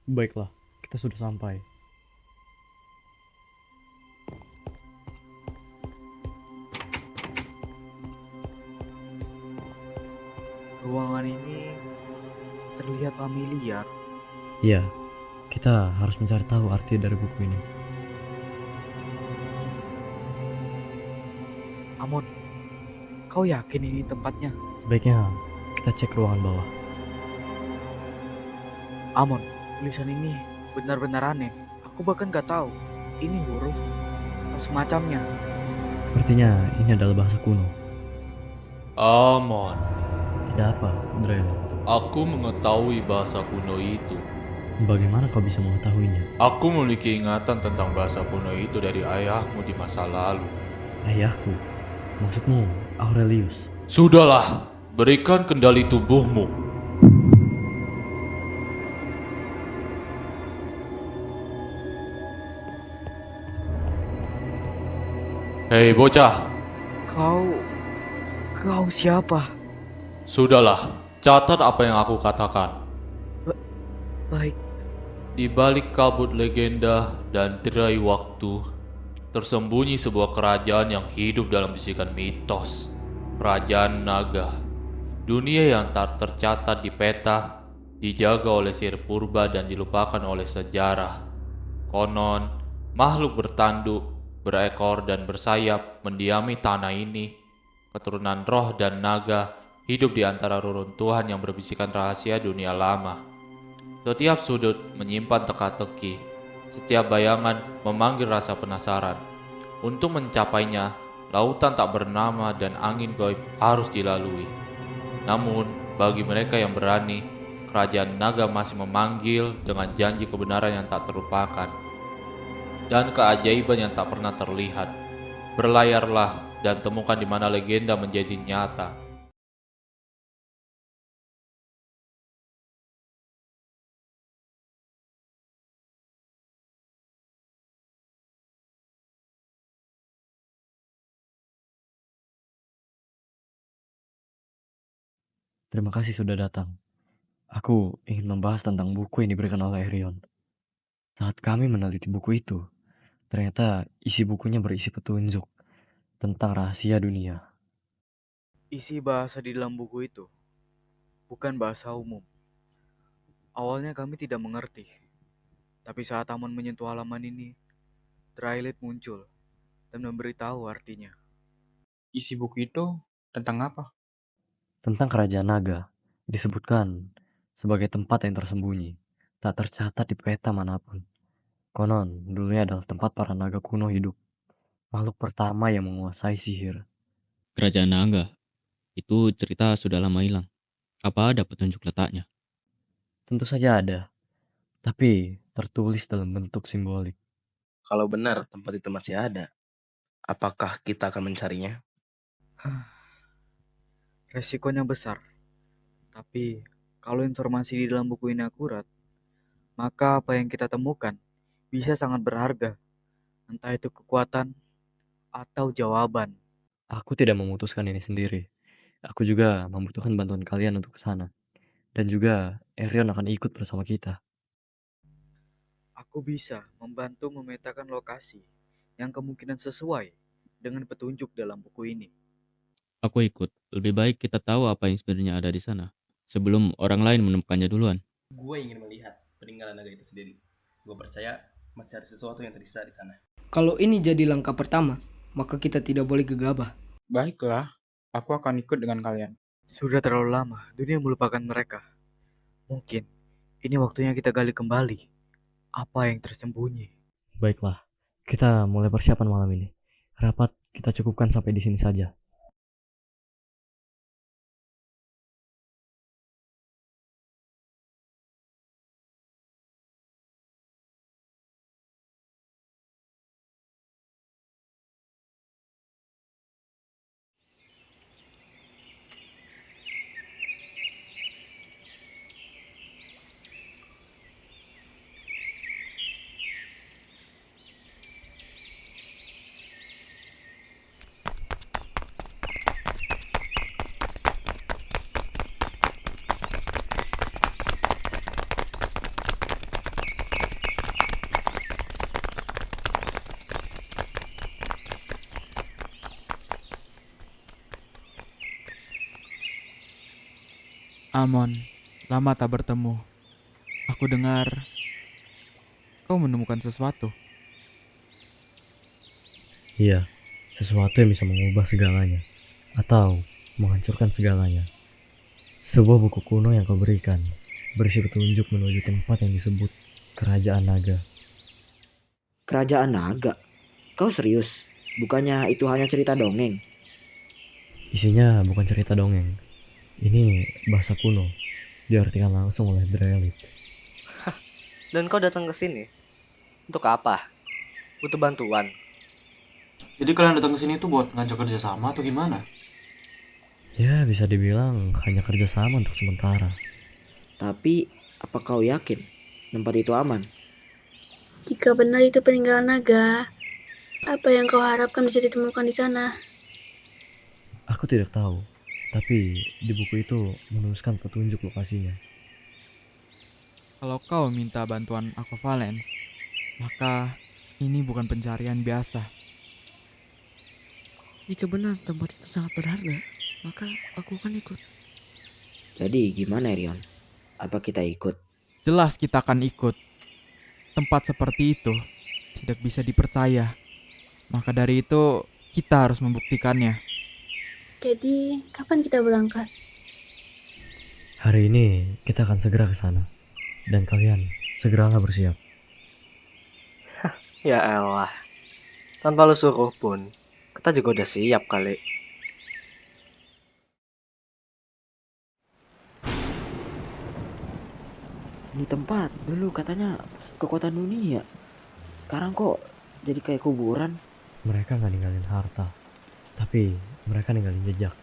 Baiklah, kita sudah sampai. Ruangan ini terlihat familiar. Iya, kita harus mencari tahu arti dari buku ini. Amon, kau yakin ini tempatnya? Sebaiknya kita cek ruangan bawah. Amon, tulisan ini benar-benar aneh. Aku bahkan gak tahu ini huruf atau semacamnya. Sepertinya ini adalah bahasa kuno. Amon, Tidak apa, Drell. aku mengetahui bahasa kuno itu. Bagaimana kau bisa mengetahuinya? Aku memiliki ingatan tentang bahasa kuno itu dari ayahmu di masa lalu. Ayahku, maksudmu Aurelius? Sudahlah, berikan kendali tubuhmu. Hei bocah, Kau, kau siapa? sudahlah, catat apa yang aku katakan. Ba- baik, Di balik kabut legenda dan derai waktu, tersembunyi sebuah kerajaan yang hidup dalam bisikan mitos. Kerajaan naga. Dunia yang tak tercatat di peta, dijaga oleh sihir purba dan dilupakan oleh sejarah. Konon, makhluk bertanduk, berekor dan bersayap mendiami tanah ini. Keturunan roh dan naga hidup di antara reruntuhan yang berbisikan rahasia dunia lama. Setiap sudut menyimpan teka-teki, setiap bayangan memanggil rasa penasaran. Untuk mencapainya, lautan tak bernama dan angin gaib harus dilalui. Namun, bagi mereka yang berani, kerajaan naga masih memanggil dengan janji kebenaran yang tak terlupakan dan keajaiban yang tak pernah terlihat. Berlayarlah dan temukan di mana legenda menjadi nyata. Terima kasih sudah datang. Aku ingin membahas tentang buku yang diberikan oleh Erion. Saat kami meneliti buku itu, ternyata isi bukunya berisi petunjuk tentang rahasia dunia. isi bahasa di dalam buku itu bukan bahasa umum. Awalnya kami tidak mengerti, tapi saat Amon menyentuh halaman ini, Drylit muncul dan memberitahu artinya. Isi buku itu tentang apa? Tentang kerajaan naga, disebutkan sebagai tempat yang tersembunyi, tak tercatat di peta manapun. Konon, dulunya adalah tempat para naga kuno hidup, makhluk pertama yang menguasai sihir. Kerajaan Naga. Itu cerita sudah lama hilang. Apa ada petunjuk letaknya? Tentu saja ada, tapi tertulis dalam bentuk simbolik. Kalau benar tempat itu masih ada, apakah kita akan mencarinya? Resikonya besar, tapi kalau informasi di dalam buku ini akurat, maka apa yang kita temukan bisa sangat berharga, entah itu kekuatan atau jawaban. Aku tidak memutuskan ini sendiri. Aku juga membutuhkan bantuan kalian untuk ke sana. Dan juga Erion akan ikut bersama kita. Aku bisa membantu memetakan lokasi yang kemungkinan sesuai dengan petunjuk dalam buku ini. Aku ikut. Lebih baik kita tahu apa yang sebenarnya ada di sana sebelum orang lain menemukannya duluan. Gue ingin melihat peninggalan naga itu sendiri. Gue percaya masih ada sesuatu yang tersisa di sana. Kalau ini jadi langkah pertama, maka kita tidak boleh gegabah. Baiklah, aku akan ikut dengan kalian. Sudah terlalu lama dunia melupakan mereka. Mungkin ini waktunya kita gali kembali apa yang tersembunyi. Baiklah, kita mulai persiapan malam ini. Rapat kita cukupkan sampai di sini saja. Amon, lama tak bertemu. Aku dengar kau menemukan sesuatu. Iya, sesuatu yang bisa mengubah segalanya atau menghancurkan segalanya. Sebuah buku kuno yang kau berikan berisi petunjuk menuju tempat yang disebut Kerajaan Naga. Kerajaan Naga? Kau serius? Bukannya itu hanya cerita dongeng? Isinya bukan cerita dongeng. Ini bahasa kuno, diartikan langsung oleh Drelit. Dan kau datang ke sini? Untuk apa? Butuh bantuan? Jadi kalian datang ke sini tuh buat ngajak kerja sama atau gimana? Ya, bisa dibilang hanya kerjasama untuk sementara. Tapi, apa kau yakin tempat itu aman? Jika benar itu peninggalan naga, apa yang kau harapkan bisa ditemukan di sana? Aku tidak tahu, tapi di buku itu menuliskan petunjuk lokasinya. Kalau kau minta bantuan Aquavalence, maka ini bukan pencarian biasa. Jika benar tempat itu sangat berharga, maka aku akan ikut. Jadi gimana, Rion? Apa kita ikut? Jelas kita akan ikut. Tempat seperti itu tidak bisa dipercaya. Maka dari itu kita harus membuktikannya. Jadi, kapan kita berangkat? Hari ini kita akan segera ke sana. Dan kalian segeralah bersiap. Ya elah, tanpa lu suruh pun, kita juga udah siap kali. Ini tempat dulu katanya kekuatan dunia. Sekarang kok jadi kayak kuburan? Mereka nggak ninggalin harta, tapi mereka ninggalin jejak.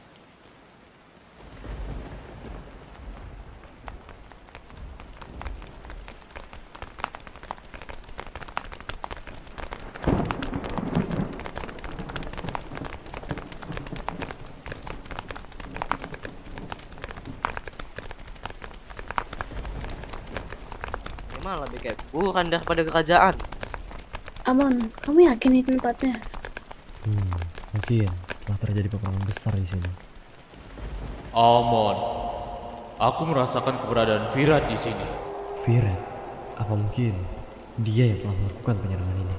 Emang lebih kayak kuburan daripada kerajaan. Amon, kamu yakin itu tempatnya? Mungkin telah terjadi peperangan besar di sini. Amon, aku merasakan keberadaan Virat di sini. Virat? Apa mungkin dia yang telah melakukan penyerangan ini?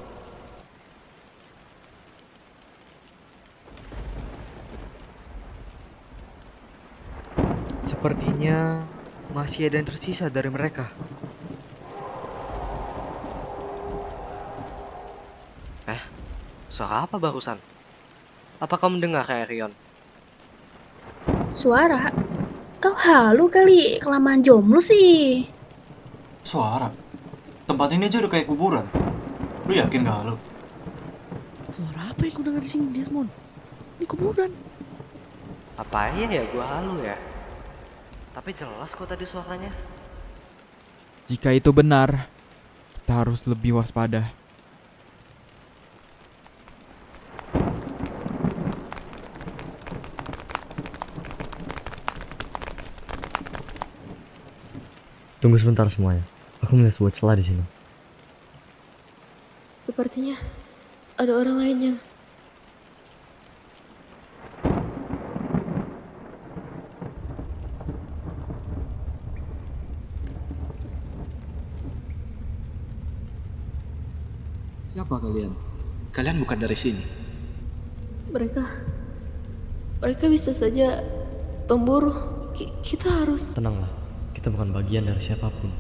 Sepertinya masih ada yang tersisa dari mereka. Suara apa barusan? Apa kau mendengar, Rion? Suara? Kau halu kali, kelamaan jomblo sih. Suara? Tempat ini aja udah kayak kuburan. Lu yakin gak lu? Suara apa yang ku dengar di sini, Desmond? Ini kuburan. Apa ya gua halu ya? Tapi jelas kok tadi suaranya. Jika itu benar, kita harus lebih waspada. Tunggu sebentar semuanya. Aku melihat sebuah celah di sini. Sepertinya ada orang lainnya. Siapa kalian? Kalian bukan dari sini. Mereka bisa saja pemburu. Kita harus... Tenanglah, kita bukan bagian dari siapapun.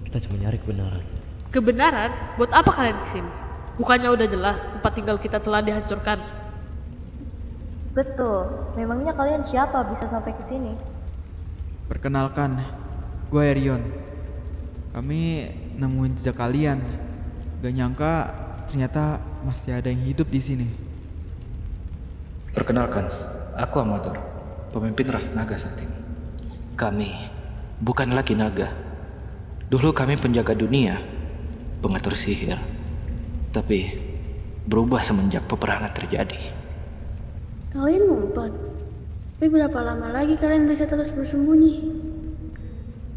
Kita cuma nyari kebenaran. Kebenaran? Buat apa kalian kesini? Bukannya udah jelas tempat tinggal kita telah dihancurkan? Betul. Memangnya kalian siapa bisa sampai ke sini? Perkenalkan, gue Rion. Kami nemuin jejak kalian. Gak nyangka ternyata masih ada yang hidup di sini. Perkenalkan, aku Amador, pemimpin ras naga saat ini. Kami bukan lagi naga. Dulu kami penjaga dunia, pengatur sihir. Tapi berubah semenjak peperangan terjadi. Kalian ngumpet. Tapi berapa lama lagi kalian bisa terus bersembunyi?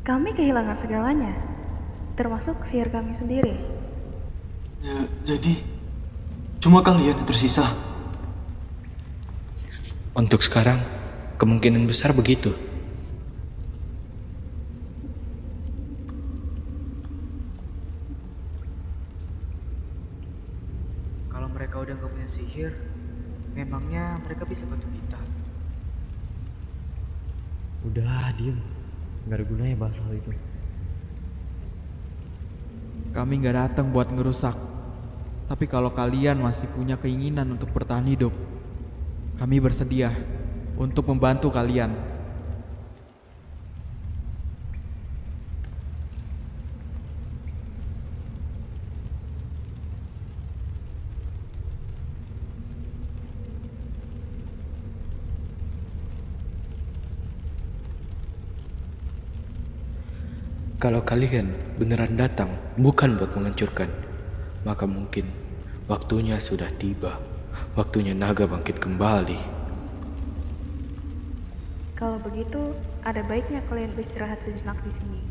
Kami kehilangan segalanya, termasuk sihir kami sendiri. Jadi, cuma kalian yang tersisa? Untuk sekarang, kemungkinan besar begitu. mereka udah gak punya sihir, memangnya mereka bisa bantu kita? Udah, diem. Gak ada gunanya bahas hal itu. Kami nggak datang buat ngerusak. Tapi kalau kalian masih punya keinginan untuk bertahan hidup, kami bersedia untuk membantu kalian. Kalau kalian beneran datang bukan buat menghancurkan, maka mungkin waktunya sudah tiba. Waktunya naga bangkit kembali. Kalau begitu, ada baiknya kalian beristirahat sejenak di sini.